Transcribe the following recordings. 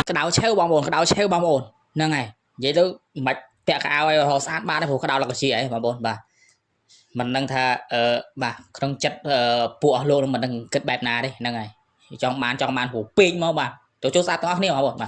cái đào treo bom ồn cái đào treo bom ồn nè ngày vậy tôi mạch tẹt cái ao ấy họ sát ba đấy phụ cái đào là cái gì ấy bom ồn bà mình đang tha bà trong chất bùa luôn mình đang kết bẹt nà đấy nè ngày trong màn hủ pin mà bà chỗ chỗ sát đó nè bà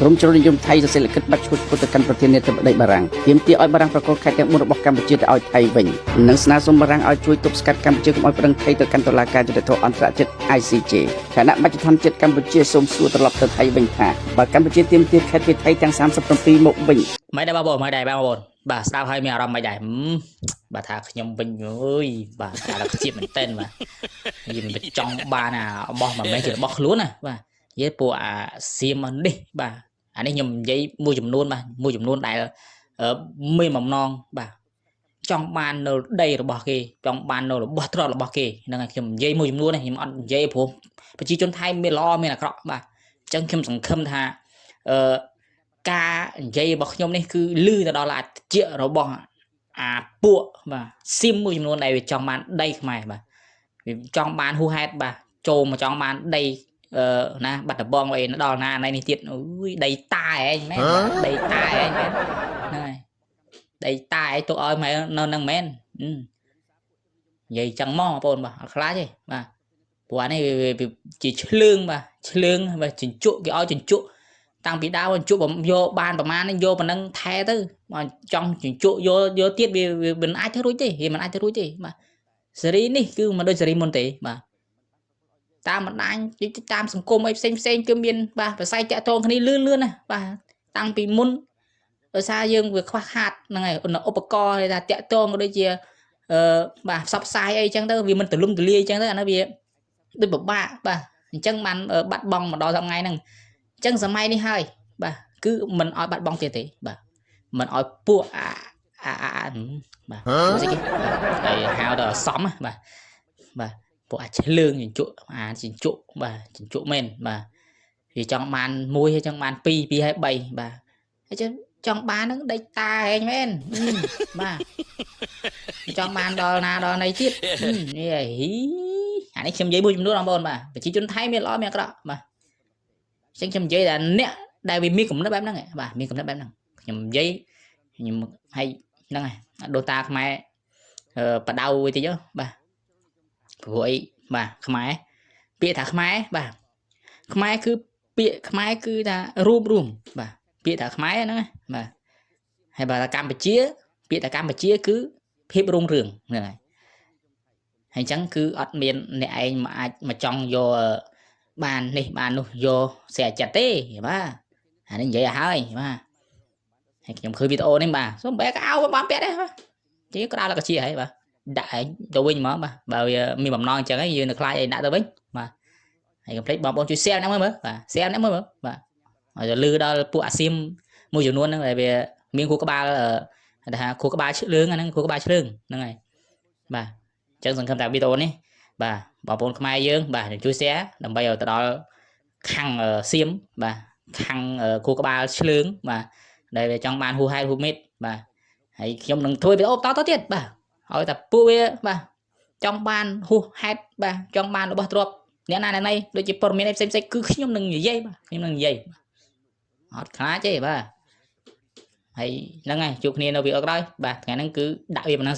ក្រុមជ្រុលនិយមថៃសរសេរលិខិតបាត់ឈ្មោះទៅកាន់ប្រធានាធិបតីបារាំងទាមទារឲ្យបារាំងប្រកល់ខេត្តទាំង4របស់កម្ពុជាទៅឲ្យថៃវិញនិងស្នើសុំបារាំងឲ្យជួយទប់ស្កាត់កម្ពុជាកុំឲ្យប្តឹងថៃទៅកាន់តុលាការយុត្តិធម៌អន្តរជាតិ ICJ គណៈមជ្ឈដ្ឋានជាតិកម្ពុជាសូមសួរត្រឡប់ទៅថៃវិញថាបើកម្ពុជាទាមទារខេត្តពីថៃទាំង37មកវិញមិនដែរបងប្អូនមិនដែរបងប្អូនបាទស្ដាប់ឲ្យមានអារម្មណ៍មិនដែរបាទថាខ្ញុំវិញអើយបាទថាជាតិមែនតើបាទយើងមិនចង់បានអារបស់មិនមែនជារបស់ខ្លួនណាបាទនិយាយពួកអាសៀមនេះបាទអានេះខ្ញុំនិយាយមួយចំនួនបាទមួយចំនួនដែលមានបំណងបាទចង់បាននៅដីរបស់គេចង់បាននៅរបស់ទ្រព្យរបស់គេហ្នឹងហើយខ្ញុំនិយាយមួយចំនួននេះខ្ញុំអត់និយាយព្រោះប្រជាជនថៃមានល្អមានអាក្រក់បាទអញ្ចឹងខ្ញុំសង្ឃឹមថាការនិយាយរបស់ខ្ញុំនេះគឺលឺទៅដល់អាជារបស់អាពួកបាទសៀមមួយចំនួនដែលវាចង់បានដីខ្មែរបាទវាចង់បានហួសហេតុបាទចូលមកចង់បានដីណាបាត់ដំបងអីដល់ណាណៃនេះទៀតអើយដីតាឯងមែនដីតាឯងមែនហ្នឹងហើយដីតាឯងទុកឲ្យមែននៅនឹងមែននិយាយចឹងមកបងប្អូនបាទអត់ខ្លាចទេបាទព្រោះអានេះវាជាឆ្លើងបាទឆ្លើងបាទជញ្ជក់គេឲ្យជញ្ជក់តាំងពីដើមជញ្ជក់យកបានប្រមាណនេះយកប៉ុណ្ណឹងថែទៅបើចង់ជញ្ជក់យកទៀតវាមិនអាចទៅរួចទេវាមិនអាចទៅរួចទេបាទសេរីនេះគឺមិនដូចសេរីមុនទេបាទតាមបណ្ដាញតាមសង្គមអីផ្សេងគឺមានបាទប្រស័យតាក់ទងគ្នាលឿនណាបាទតាំងពីមុនដោយសារយើងវាខ្វះខាតហ្នឹងហើយឧបករណ៍ថាតាក់ទងក៏ដូចជាបាទផ្សព្វផ្សាយអីចឹងទៅវាមិនទលំទលាយចឹងទៅអានោះវាដូចពិបាកបាទអញ្ចឹងបានបាត់បង់មកដល់ថ្ងៃហ្នឹងអញ្ចឹងសម័យនេះហើយបាទគឺមិនឲ្យបាត់បង់ទៀតទេបាទមិនឲ្យពួកបាទស្អីគេហើយហៅទៅសំបាទពួកអាចឆ្លើងជញ្ជក់ជញ្ជក់បាទជញ្ជក់មែនបាទវាចង់បាន1ហើយចង់បាន2 2ហើយ3បាទហើយចង់បានហ្នឹងដេកតាហែងមែនបាទចង់បានដល់ណាដល់ណីទៀតនេះអានេះខ្ញុំនិយាយមួយចំនួនបងប្អូនបាទប្រជាជនថៃមានល្អមានអាក្រក់បាទអញ្ចឹងខ្ញុំនិយាយថាអ្នកដែលវាមានគំនិតបែបហ្នឹងបាទមានគំនិតបែបហ្នឹងខ្ញុំនិយាយខ្ញុំឲ្យហ្នឹងហើយដូនតាខ្មែរបដៅវិញតិចបាទព្រោះអីបាទខ្មែរពាក្យថាខ្មែរបាទខ្មែរគឺពាក្យខ្មែរគឺថារួមបាទពាក្យថាខ្មែរហ្នឹងបាទហើយបើថាកម្ពុជាពាក្យថាកម្ពុជាគឺភាពរុងរឿងហ្នឹងហើយអញ្ចឹងគឺអត់មានអ្នកឯងមកអាចមកចង់យកបាននេះបាននោះយកស្រាចិត្តទេបាទអានេះនិយាយឲ្យហើយបាទហើយខ្ញុំឃើញវីដេអូនេះបាទសូមបែកអោបានពាក់ដែរបាទជាក្តៅលកជាហើយបាទដាក់ឯងទៅវិញមកបាទបើវាមានបំណងអញ្ចឹងហើយយើងនៅខ្លាចឯងដាក់ទៅវិញបាទហើយកុំភ្លេចបងប្អូនជួយ share អ្នកមើលបាទ share អ្នកមើលបាទឲ្យលឺដល់ពួកអាសៀមមួយចំនួនហ្នឹងដែលវាមានខួរក្បាលថាខួរក្បាលឆ្លើងអាហ្នឹងខួរក្បាលឆ្លើងហ្នឹងហើយបាទអញ្ចឹងសង្ឃឹមថាវីដេអូនេះបាទបងប្អូនខ្មែរយើងបាទជួយ share ដើម្បីឲ្យទៅដល់ខាងសៀមបាទខាងខួរក្បាលឆ្លើងបាទដែលវាចង់បានហួសហេតុហួមេតបាទហើយខ្ញុំនឹងធ្វើវីដេអូបន្តទៅទៀតបាទឲ្យតែពួកវាបាទចង់បានហួសហេតុបាទចង់បានរបស់ទ្រព្យអ្នកណាណៃដូចជាព័ត៌មានផ្សេងគឺខ្ញុំនឹងនិយាយបាទខ្ញុំនឹងនិយាយអត់ខ្លាចទេបាទហើយហ្នឹងហើយជួបគ្នានៅវីដេអូក្រោយបាទថ្ងៃហ្នឹងគឺដាក់វាប៉ុណ្ណឹង